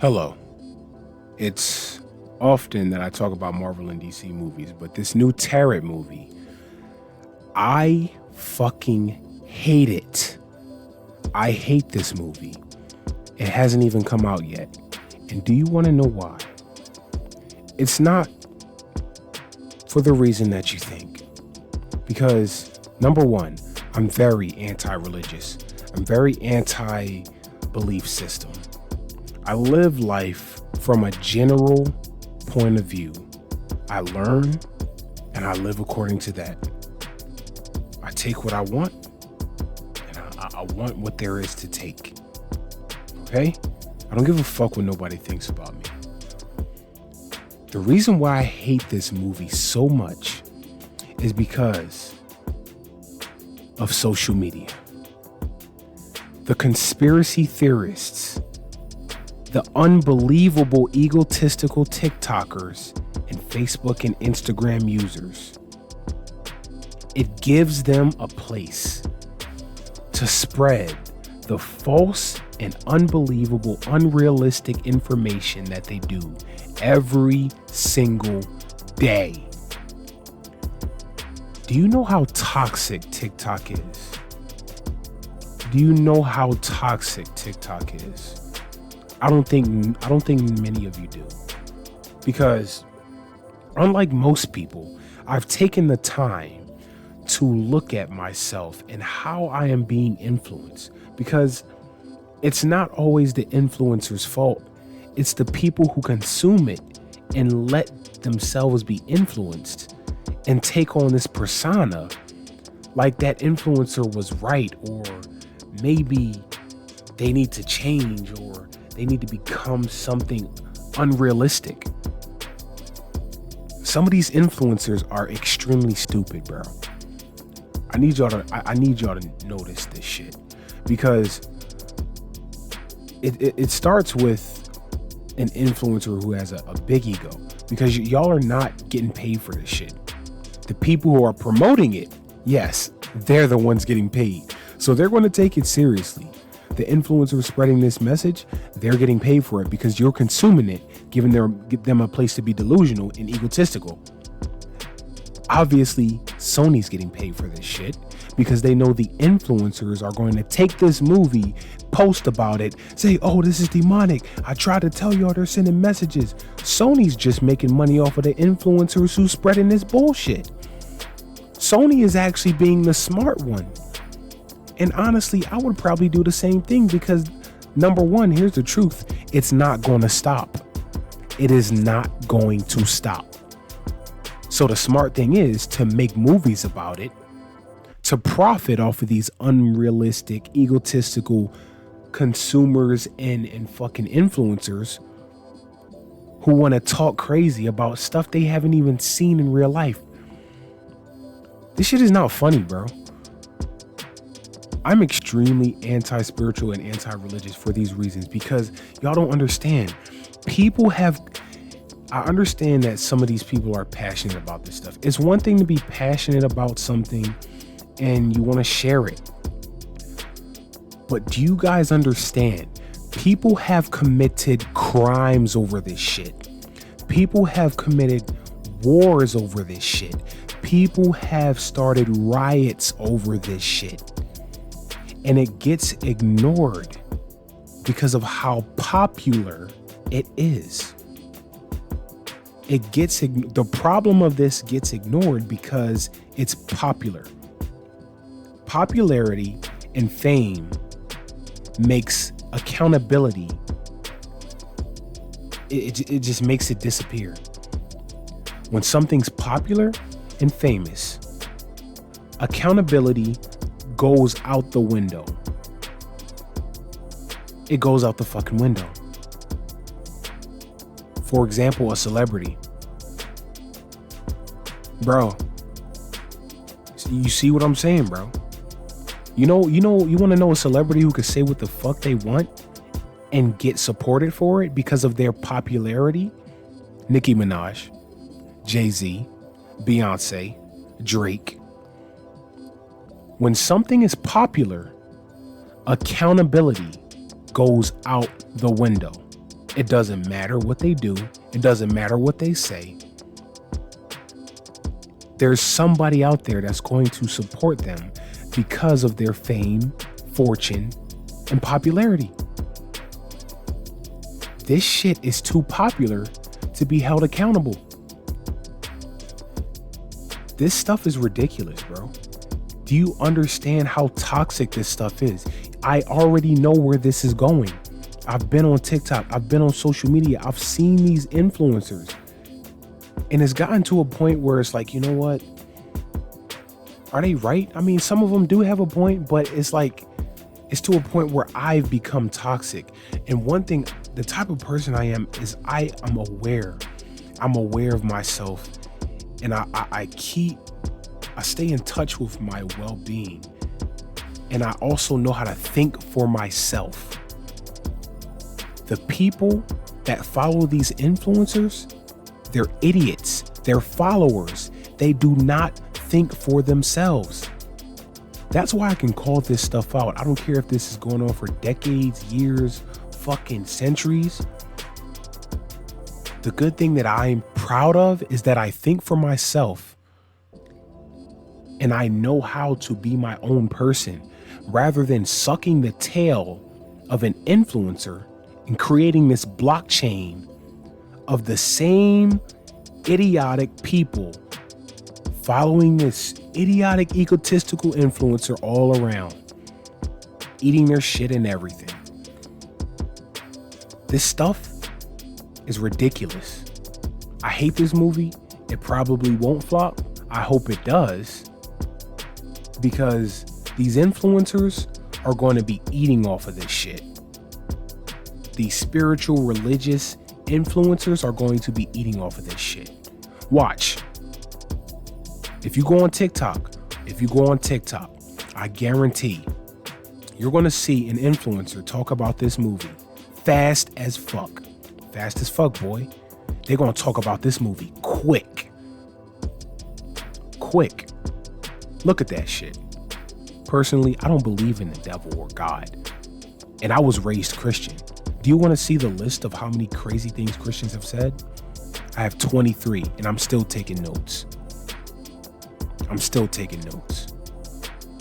Hello. It's often that I talk about Marvel and DC movies, but this new Tarot movie, I fucking hate it. I hate this movie. It hasn't even come out yet. And do you want to know why? It's not for the reason that you think. Because, number one, I'm very anti-religious. I'm very anti-belief system. I live life from a general point of view. I learn and I live according to that. I take what I want and I want what there is to take. Okay? I don't give a fuck what nobody thinks about me. The reason why I hate this movie so much is because of social media. The conspiracy theorists, the unbelievable egotistical TikTokers and Facebook and Instagram users. It gives them a place to spread the false and unbelievable, unrealistic information that they do every single day. Do you know how toxic TikTok is? Do you know how toxic TikTok is? I don't think many of you do. Because unlike most people, I've taken the time to look at myself and how I am being influenced. Because it's not always the influencer's fault. It's the people who consume it and let themselves be influenced and take on this persona like that influencer was right, or maybe they need to change, or they need to become something unrealistic. Some of these influencers are extremely stupid, bro. I need y'all to notice this shit, because it starts with an influencer who has a big ego, because y'all are not getting paid for this shit. The people who are promoting it, yes, they're the ones getting paid. So they're going to take it seriously. The influencer spreading this message, they're getting paid for it because you're consuming it, giving them a place to be delusional and egotistical. Obviously, Sony's getting paid for this shit because they know the influencers are going to take this movie, post about it, say, oh, this is demonic. I tried to tell y'all they're sending messages. Sony's just making money off of the influencers who's spreading this bullshit. Sony is actually being the smart one. And honestly, I would probably do the same thing because, number one, here's the truth. It's not going to stop. It is not going to stop. So the smart thing is to make movies about it, to profit off of these unrealistic, egotistical consumers and fucking influencers who want to talk crazy about stuff they haven't even seen in real life. This shit is not funny, bro. I'm extremely anti-spiritual and anti-religious for these reasons, because y'all don't understand. I understand that some of these people are passionate about this stuff. It's one thing to be passionate about something and you want to share it. But do you guys understand? People have committed crimes over this shit. People have committed wars over this shit. People have started riots over this shit. And it gets ignored because of how popular it is. The problem of this gets ignored because it's popular. Popularity and fame makes accountability. It just makes it disappear. When something's popular and famous, accountability goes out the window. It goes out the fucking window. For example, a celebrity. Bro, you see what I'm saying, bro? You want to know a celebrity who could say what the fuck they want and get supported for it because of their popularity? Nicki Minaj, Jay-Z, Beyonce, Drake. When something is popular, accountability goes out the window. It doesn't matter what they do. It doesn't matter what they say. There's somebody out there that's going to support them because of their fame, fortune, and popularity. This shit is too popular to be held accountable. This stuff is ridiculous, bro. Do you understand how toxic this stuff is? I already know where this is going. I've been on TikTok. I've been on social media. I've seen these influencers. And it's gotten to a point where it's like, you know what? Are they right? I mean, some of them do have a point, but it's like, it's to a point where I've become toxic. And one thing, the type of person I am is I am aware. I'm aware of myself. And I stay in touch with my well-being. And I also know how to think for myself. The people that follow these influencers, they're idiots. They're followers. They do not think for themselves. That's why I can call this stuff out. I don't care if this is going on for decades, years, fucking centuries. The good thing that I'm proud of is that I think for myself and I know how to be my own person rather than sucking the tail of an influencer and creating this blockchain of the same idiotic people following this idiotic egotistical influencer all around, eating their shit and everything. This stuff is ridiculous. I hate this movie. It probably won't flop. I hope it does, because these influencers are going to be eating off of this shit. These spiritual, religious influencers are going to be eating off of this shit. Watch. If you go on TikTok, I guarantee you're going to see an influencer talk about this movie fast as fuck. Fast as fuck, boy. They're going to talk about this movie quick. Look at that shit. Personally, I don't believe in the devil or God. And I was raised Christian. Do you want to see the list of how many crazy things Christians have said? I have 23 and I'm still taking notes.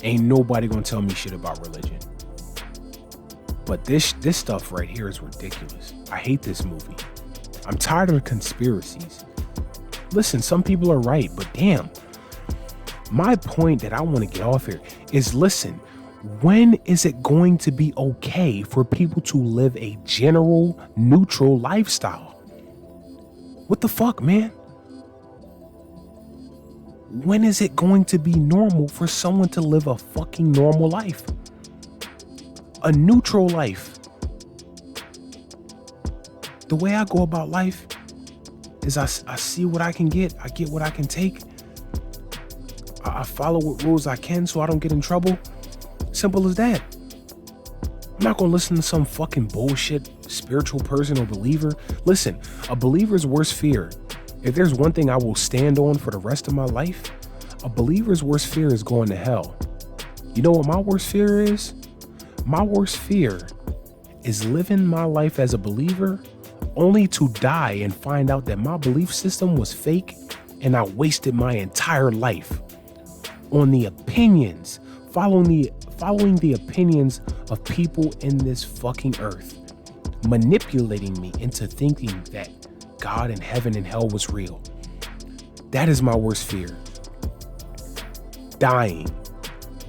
Ain't nobody gonna tell me shit about religion. But this stuff right here is ridiculous. I hate this movie. I'm tired of the conspiracies. Listen, some people are right, but damn. My point that I want to get off here is, listen, when is it going to be okay for people to live a general, neutral lifestyle? What the fuck, man? When is it going to be normal for someone to live a fucking normal life? A neutral life. The way I go about life is I see what I can get. I get what I can take. I follow what rules I can so I don't get in trouble. Simple as that. I'm not going to listen to some fucking bullshit spiritual person or believer. Listen, a believer's worst fear, if there's one thing I will stand on for the rest of my life, a believer's worst fear is going to hell. You know what my worst fear is? My worst fear is living my life as a believer only to die and find out that my belief system was fake and I wasted my entire life on the opinions, following the opinions of people in this fucking earth, manipulating me into thinking that God and heaven and hell was real. That is my worst fear. Dying,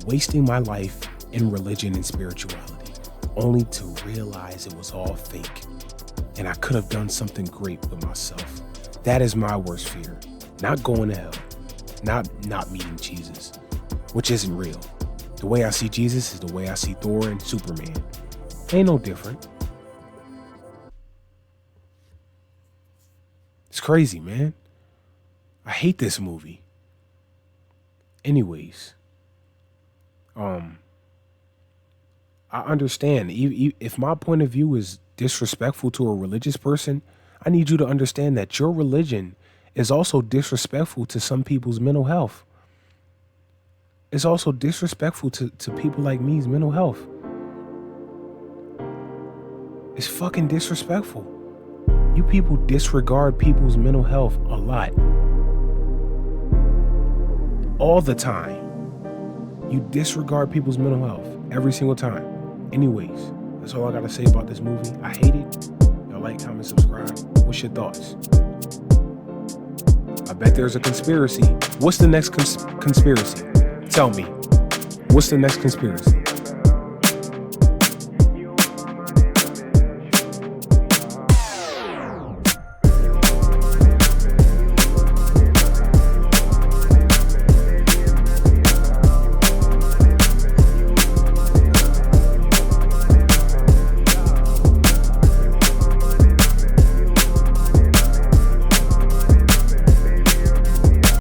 wasting my life in religion and spirituality, only to realize it was all fake and I could have done something great with myself. That is my worst fear. Not going to hell, not meeting Jesus, which isn't real. The way I see Jesus is the way I see Thor and Superman. Ain't no different. It's crazy, man. I hate this movie. Anyways, I understand. If my point of view is disrespectful to a religious person, I need you to understand that your religion is also disrespectful to some people's mental health. It's also disrespectful to people like me's mental health. It's fucking disrespectful. You people disregard people's mental health a lot. All the time. You disregard people's mental health every single time. Anyways, that's all I gotta say about this movie. I hate it. Y'all like, comment, subscribe. What's your thoughts? I bet there's a conspiracy. What's the next conspiracy? Tell me. What's the next conspiracy?